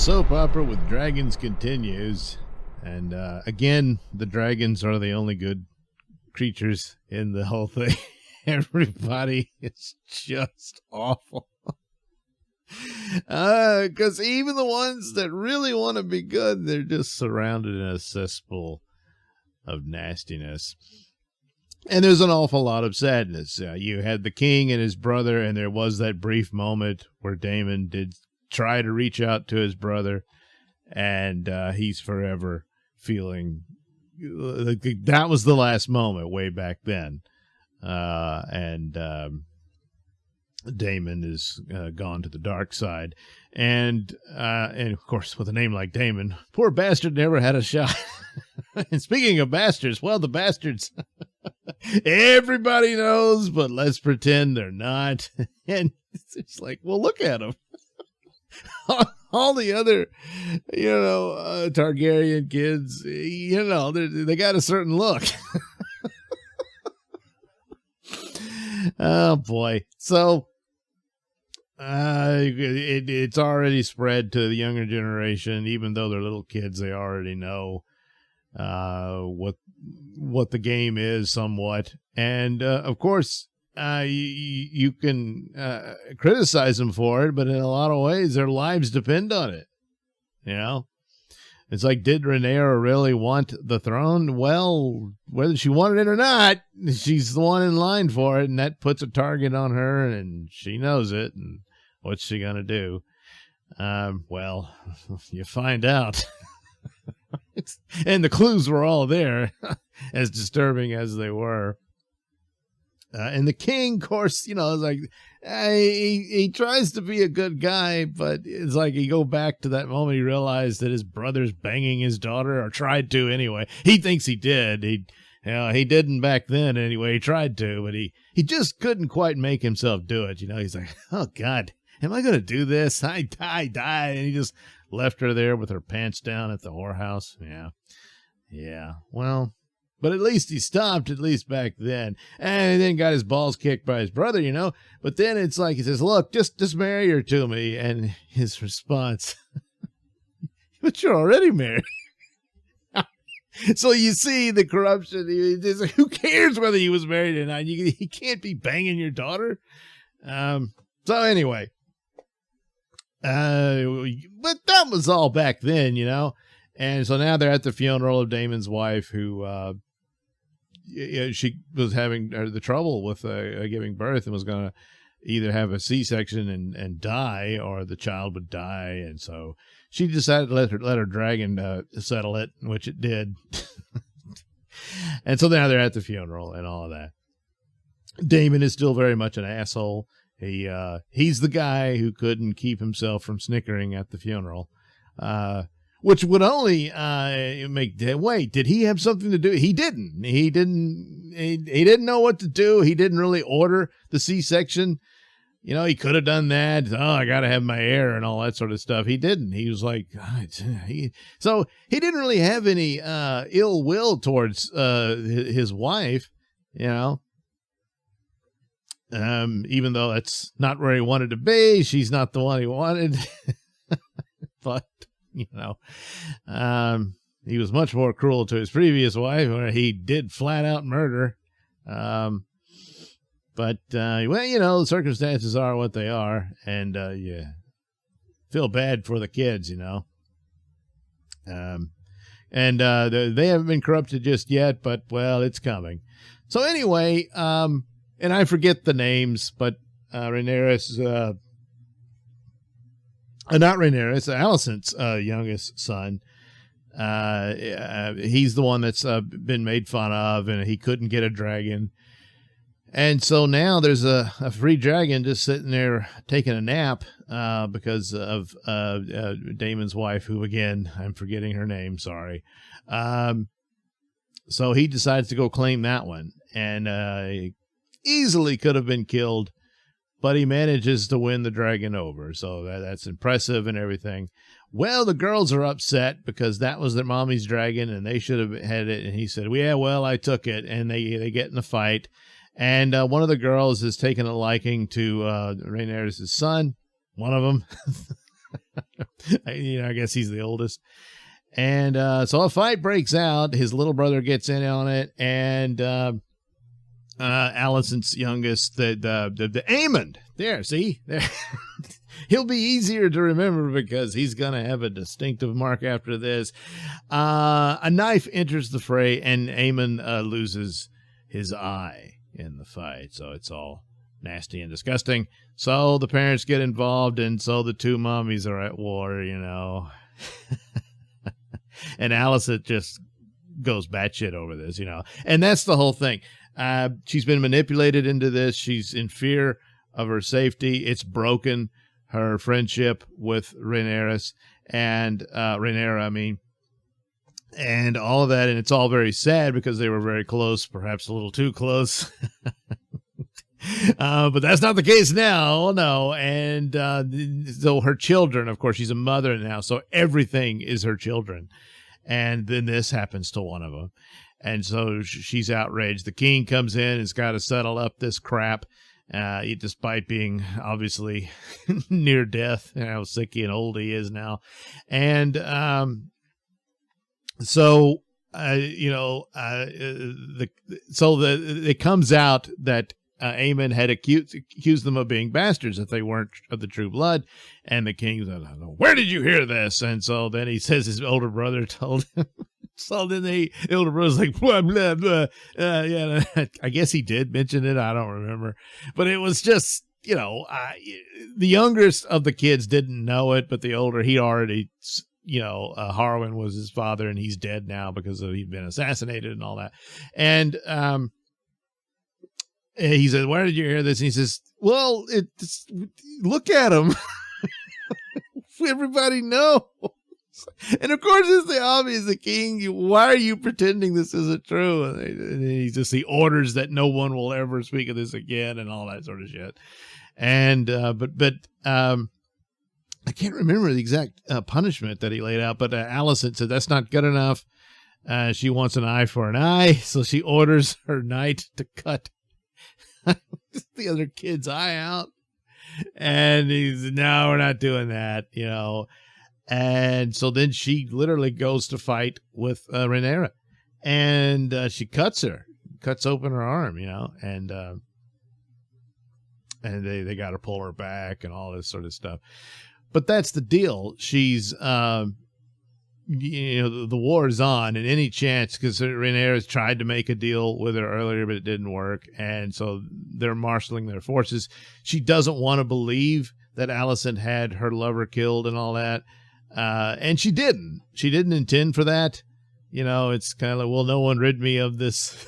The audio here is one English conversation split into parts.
soap opera with dragons continues, and again, the dragons are the only good creatures in the whole thing. Everybody is just awful. Because even the ones that really want to be good, they're just surrounded in a cesspool of nastiness. And there's an awful lot of sadness. You had the king and his brother, and there was that brief moment where Damon did try to reach out to his brother, and he's forever feeling that was the last moment way back then. And Damon is gone to the dark side. And of course, with a name like Damon, poor bastard never had a shot. And speaking of bastards, well, the bastards, everybody knows, but let's pretend they're not. And it's like, well, look at them. All the other, Targaryen kids, they got a certain look. Oh, boy. So it's already spread to the younger generation. Even though they're little kids, they already know what the game is somewhat. And, of course, you can criticize them for it, but in a lot of ways, their lives depend on it. It's like, did Rhaenyra really want the throne? Well, whether she wanted it or not, she's the one in line for it, and that puts a target on her, and she knows it. And what's she gonna do? Well, you find out. And the clues were all there, as disturbing as they were. And the king, of course, is like, he tries to be a good guy, but it's like you go back to that moment he realized that his brother's banging his daughter, or tried to anyway. He thinks he did. He didn't back then anyway. He tried to, but he just couldn't quite make himself do it. He's like, oh, God, am I going to do this? I die. And he just left her there with her pants down at the whorehouse. Yeah. Well, but at least he stopped, at least back then. And he then got his balls kicked by his brother, But then it's like he says, look, just marry her to me. And his response, but you're already married. So you see the corruption. Who cares whether he was married or not? He can't be banging your daughter. So anyway, but that was all back then, And so now they're at the funeral of Damon's wife, who she was having the trouble with giving birth, and was going to either have a C-section and die, or the child would die. And so she decided to let her dragon settle it, which it did. And so now they're at the funeral and all of that. Damon is still very much an asshole. He's the guy who couldn't keep himself from snickering at the funeral. Which would only make wait. Did he have something to do? He didn't. He didn't know what to do. He didn't really order the C-section. He could have done that. Oh, I got to have my heir and all that sort of stuff. He didn't. He was like, so he didn't really have any ill will towards his wife. Even though that's not where he wanted to be. She's not the one he wanted. But. He was much more cruel to his previous wife, where he did flat out murder. But the circumstances are what they are, and you feel bad for the kids, and they haven't been corrupted just yet, but well, it's coming. So anyway, and I forget the names, but Rhaenyra's not Rhaenyra, Alicent's youngest son. He's the one that's been made fun of, and he couldn't get a dragon. And so now there's a free dragon just sitting there taking a nap because of Damon's wife, who, again, I'm forgetting her name, sorry. So he decides to go claim that one, and he easily could have been killed, but he manages to win the dragon over. So that's impressive and everything. Well, the girls are upset because that was their mommy's dragon and they should have had it. And he said, well, yeah, well, I took it. And they get in a fight. And one of the girls has taken a liking to Rhaenyra's son, one of them. I guess he's the oldest. And so a fight breaks out. His little brother gets in on it, and Allison's youngest, the Amon. There, see? There. He'll be easier to remember because he's going to have a distinctive mark after this. A knife enters the fray, and Amon loses his eye in the fight. So it's all nasty and disgusting. So the parents get involved, and so the two mommies are at war, And Allison just goes batshit over this, And that's the whole thing. She's been manipulated into this. She's in fear of her safety. It's broken her friendship with Rhaenyra, and and all of that. And it's all very sad because they were very close, perhaps a little too close. But that's not the case now. No. And so her children, of course, she's a mother now, so everything is her children. And then this happens to one of them. And so she's outraged. The king comes in and has got to settle up this crap, despite being obviously near death and how sicky and old he is now. And it comes out that Aemon had accused them of being bastards if they weren't of the true blood. And the king said, "Where did you hear this?" And so then he says his older brother told him. So then the older brother's like, blah, blah, blah. Yeah, I guess he did mention it. I don't remember. But it was just, the youngest of the kids didn't know it, but the older, he already, Harwin was his father, and he's dead now because he'd been assassinated and all that. And he said, "Where did you hear this?" And he says, "Well, look at him." Everybody knows. And of course, it's the obvious, the king. Why are you pretending this isn't true? And he orders that no one will ever speak of this again, and all that sort of shit. And but I can't remember the exact punishment that he laid out. But Allison said that's not good enough. She wants an eye for an eye, so she orders her knight to cut the other kid's eye out. And he's, "No, we're not doing that," And so then she literally goes to fight with Rhaenyra, and she cuts open her arm, and they got to pull her back and all this sort of stuff. But that's the deal. She's, the war is on, and any chance, because Rhaenyra tried to make a deal with her earlier, but it didn't work, and so they're marshaling their forces. She doesn't want to believe that Alicent had her lover killed and all that. And she didn't intend for that. It's kind of like, well, no one rid me of this,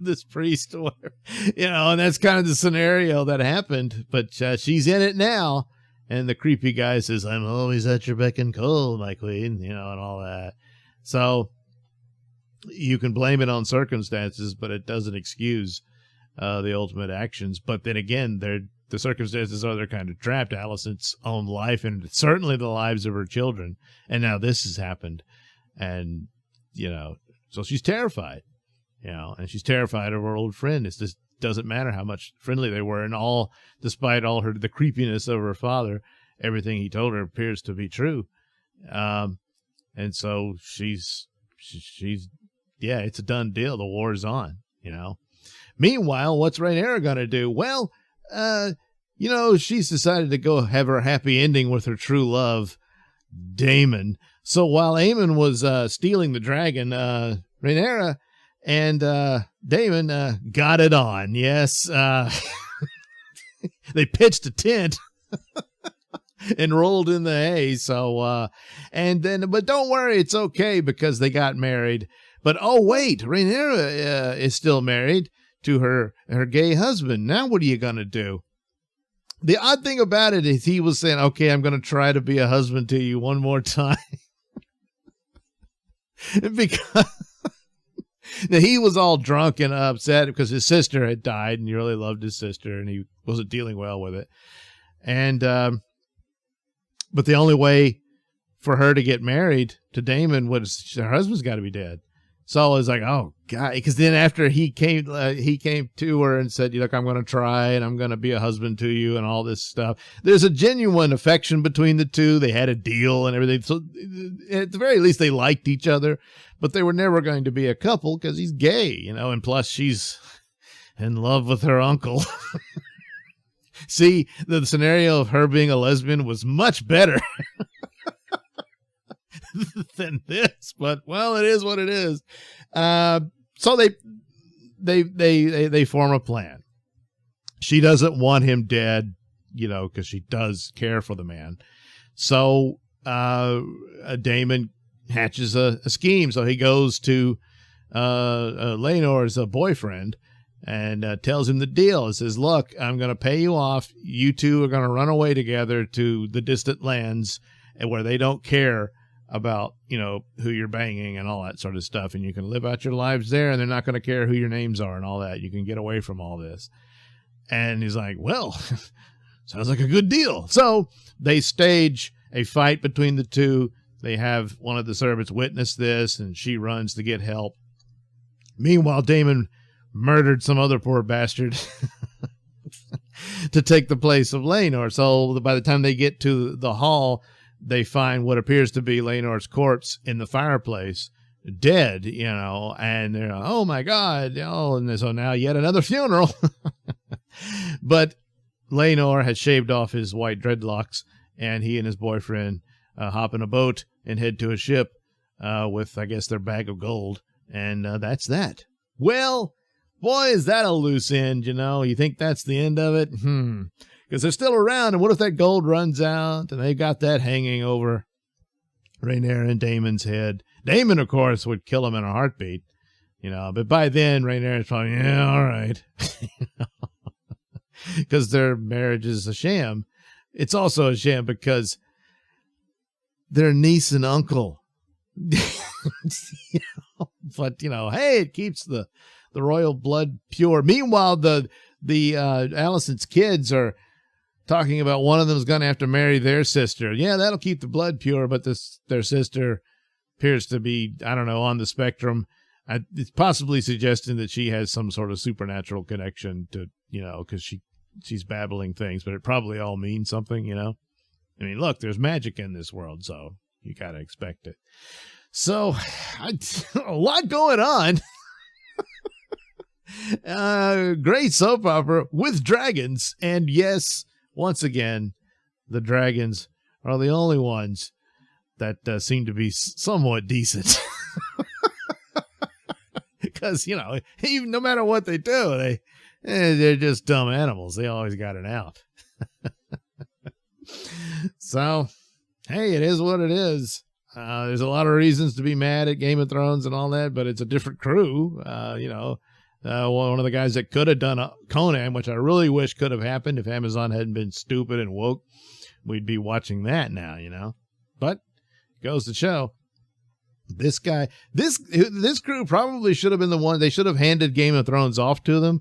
this priest, or whatever, and that's kind of the scenario that happened, but she's in it now. And the creepy guy says, "I'm always at your beck and call, my queen," and all that. So you can blame it on circumstances, but it doesn't excuse the ultimate actions. But then again, the circumstances are they're kind of trapped. Alicent's own life, and certainly the lives of her children. And now this has happened. And, so she's terrified, and she's terrified of her old friend. It just doesn't matter how much friendly they were. And despite all the creepiness of her father, everything he told her appears to be true. And so she's it's a done deal. The war's on, Meanwhile, what's Rhaenyra going to do? Well, she's decided to go have her happy ending with her true love, Daemon. So while Aemon was stealing the dragon, Rhaenyra and Daemon got it on. Yes, they pitched a tent and rolled in the hay. So, but don't worry, it's okay because they got married. But oh wait, Rhaenyra is still married to her gay husband. Now what are you going to do? The odd thing about it is he was saying, "Okay, I'm going to try to be a husband to you one more time." Because now he was all drunk and upset because his sister had died, and he really loved his sister, and he wasn't dealing well with it. And but the only way for her to get married to Daemon was her husband's got to be dead. So it's like, oh God, because then after he came to her and said, "Look, I'm going to try and I'm going to be a husband to you," and all this stuff. There's a genuine affection between the two. They had a deal and everything. So at the very least, they liked each other, but they were never going to be a couple because he's gay, and plus she's in love with her uncle. See, the scenario of her being a lesbian was much better than this, but well, it is what it is. So they form a plan. She doesn't want him dead, because she does care for the man. So Damon hatches a scheme. So he goes to Leonor's boyfriend and tells him the deal. It says, "Look, I'm going to pay you off. You two are going to run away together to the distant lands where they don't care about, who you're banging and all that sort of stuff. And you can live out your lives there, and they're not going to care who your names are and all that. You can get away from all this." And he's like, "Well, sounds like a good deal." So they stage a fight between the two. They have one of the servants witness this, and she runs to get help. Meanwhile, Damon murdered some other poor bastard to take the place of Leonor. So by the time they get to the hall, they find what appears to be Leonor's corpse in the fireplace, dead, and they're like, "Oh my God." And so now yet another funeral. But Leonor had shaved off his white dreadlocks, and he and his boyfriend hop in a boat and head to a ship with, I guess, their bag of gold. And that's that. Well, boy, is that a loose end, You think that's the end of it? Because they're still around, and what if that gold runs out, and they got that hanging over Rhaenyra and Damon's head? Damon, of course, would kill him in a heartbeat, but by then, Rhaenyra's probably, yeah, all right. Because their marriage is a sham. It's also a sham because their niece and uncle. But, hey, it keeps the royal blood pure. Meanwhile, the Alicent's kids are talking about one of them is going to have to marry their sister. Yeah, that'll keep the blood pure, but their sister appears to be, I don't know, on the spectrum. It's possibly suggesting that she has some sort of supernatural connection to, because she's babbling things, but it probably all means something, I mean, look, there's magic in this world, so you got to expect it. So, a lot going on. Great soap opera with dragons, and yes, once again, the dragons are the only ones that seem to be somewhat decent. Because, even no matter what they do, they're just dumb animals. They always got an out. So, hey, it is what it is. There's a lot of reasons to be mad at Game of Thrones and all that, but it's a different crew. One of the guys that could have done Conan, which I really wish could have happened if Amazon hadn't been stupid and woke, we'd be watching that now, But it goes to show this guy, this crew probably should have been the one. They should have handed Game of Thrones off to them,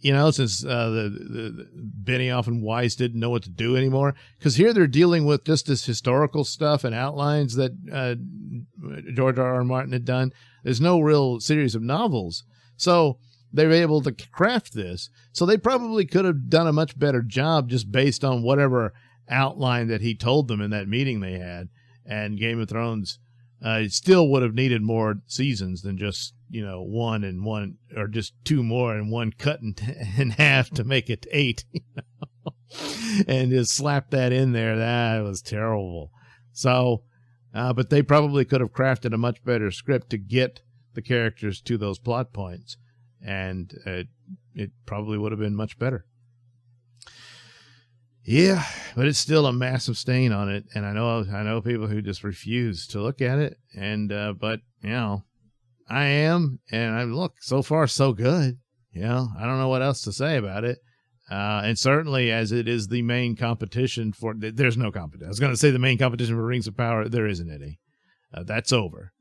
since the Benioff and Weiss didn't know what to do anymore. Because here they're dealing with just this historical stuff and outlines that George R.R. Martin had done. There's no real series of novels. So they were able to craft this. So they probably could have done a much better job just based on whatever outline that he told them in that meeting they had. And Game of Thrones it still would have needed more seasons than just, one and one, or just two more and one cut in half to make it 8. And just slap that in there. That was terrible. So, but they probably could have crafted a much better script to get the characters to those plot points, and it probably would have been much better. Yeah, but it's still a massive stain on it, and I know people who just refuse to look at it, and but I am, and look, so far so good. I don't know what else to say about it, and certainly as it is the main competition for, there's no competition. I was going to say the main competition for Rings of Power. There isn't any. That's over,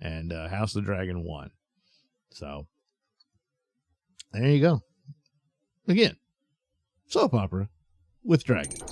and House of the Dragon won. So there you go. Again, soap opera with dragons.